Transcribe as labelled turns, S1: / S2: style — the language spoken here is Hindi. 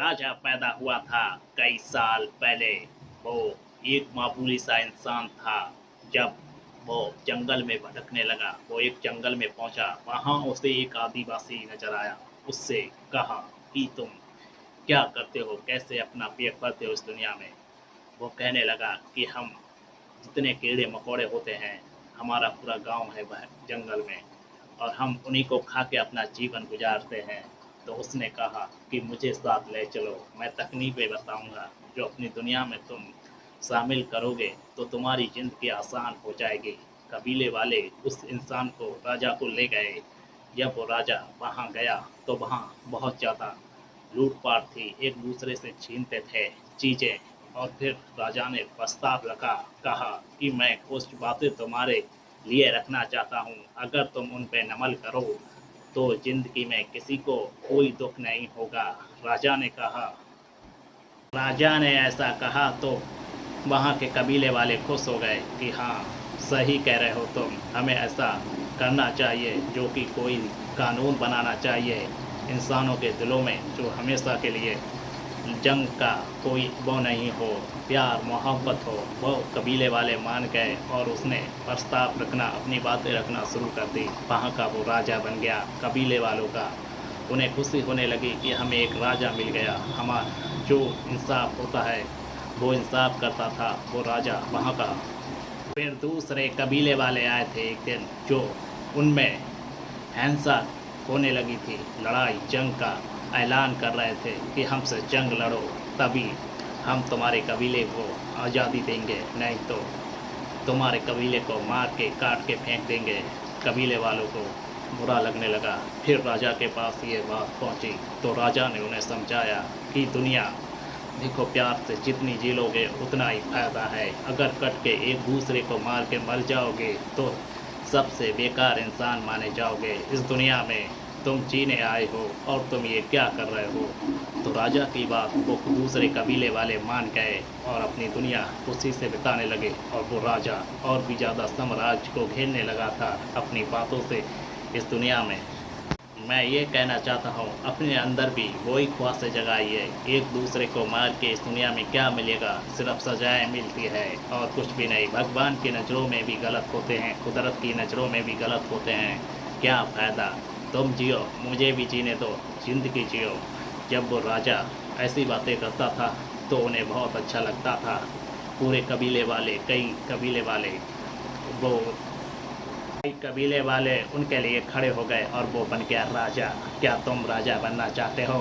S1: राजा पैदा हुआ था कई साल पहले। वो एक मामूली सा इंसान था। जब वो जंगल में भटकने लगा, वो एक जंगल में पहुंचा, वहां उसे एक आदिवासी नजर आया। उससे कहा कि तुम क्या करते हो, कैसे अपना पेट भरते हो इस दुनिया में। वो कहने लगा कि हम जितने कीड़े मकोड़े होते हैं, हमारा पूरा गांव है वह जंगल में, और हम उन्हीं को खा के अपना जीवन गुजारते हैं। तो उसने कहा कि मुझे साथ ले चलो, मैं तकनीकें बताऊंगा जो अपनी दुनिया में तुम शामिल करोगे तो तुम्हारी ज़िंदगी आसान हो जाएगी। कबीले वाले उस इंसान को, राजा को ले गए। जब वो राजा वहाँ गया तो वहाँ बहुत ज़्यादा लूटपाट थी, एक दूसरे से छीनते थे चीज़ें। और फिर राजा ने प्रस्ताव रखा, कहा कि मैं कुछ बातें तुम्हारे लिए रखना चाहता हूँ, अगर तुम उन पे नमल करो तो जिंदगी में किसी को कोई दुख नहीं होगा। राजा ने कहा। राजा ने ऐसा कहा तो वहाँ के कबीले वाले खुश हो गए कि हाँ, सही कह रहे हो तुम, हमें ऐसा करना चाहिए, जो कि कोई कानून बनाना चाहिए इंसानों के दिलों में, जो हमेशा के लिए जंग का कोई वो नहीं हो, प्यार मोहब्बत हो। वो कबीले वाले मान गए और उसने प्रस्ताव रखना, अपनी बातें रखना शुरू कर दी। वहाँ का वो राजा बन गया कबीले वालों का। उन्हें खुशी होने लगी कि हमें एक राजा मिल गया, हमारा जो इंसाफ होता है वो इंसाफ करता था वो राजा वहाँ का। फिर दूसरे कबीले वाले आए थे एक दिन, जो उनमें हिंसा होने लगी थी, लड़ाई जंग का ऐलान कर रहे थे कि हमसे जंग लड़ो, तभी हम तुम्हारे कबीले को आज़ादी देंगे, नहीं तो तुम्हारे कबीले को मार के काट के फेंक देंगे। कबीले वालों को बुरा लगने लगा। फिर राजा के पास ये बात पहुंची तो राजा ने उन्हें समझाया कि दुनिया देखो, प्यार से जितनी जी लोगे उतना ही फायदा है। अगर कट के एक दूसरे को मार के मर जाओगे तो सबसे बेकार इंसान माने जाओगे इस दुनिया में। तुम जीने आए हो और तुम ये क्या कर रहे हो। तो राजा की बात वो दूसरे कबीले वाले मान गए और अपनी दुनिया खुशी से बिताने लगे। और वो राजा और भी ज़्यादा साम्राज्य को घेरने लगा था अपनी बातों से इस दुनिया में। मैं ये कहना चाहता हूँ, अपने अंदर भी वही ख्वाहिशें जगाइए। एक दूसरे को मार के इस दुनिया में क्या मिलेगा, सिर्फ सजाएं मिलती है और कुछ भी नहीं। भगवान की नज़रों में भी गलत होते हैं, कुदरत की नज़रों में भी गलत होते हैं, क्या फ़ायदा। तुम जियो, मुझे भी जीने दो, ज़िंदगी जियो। जब वो राजा ऐसी बातें करता था तो उन्हें बहुत अच्छा लगता था। पूरे कबीले वाले, कई कबीले वाले, वो कई कबीले वाले उनके लिए खड़े हो गए और वो बन गया राजा। क्या तुम राजा बनना चाहते हो?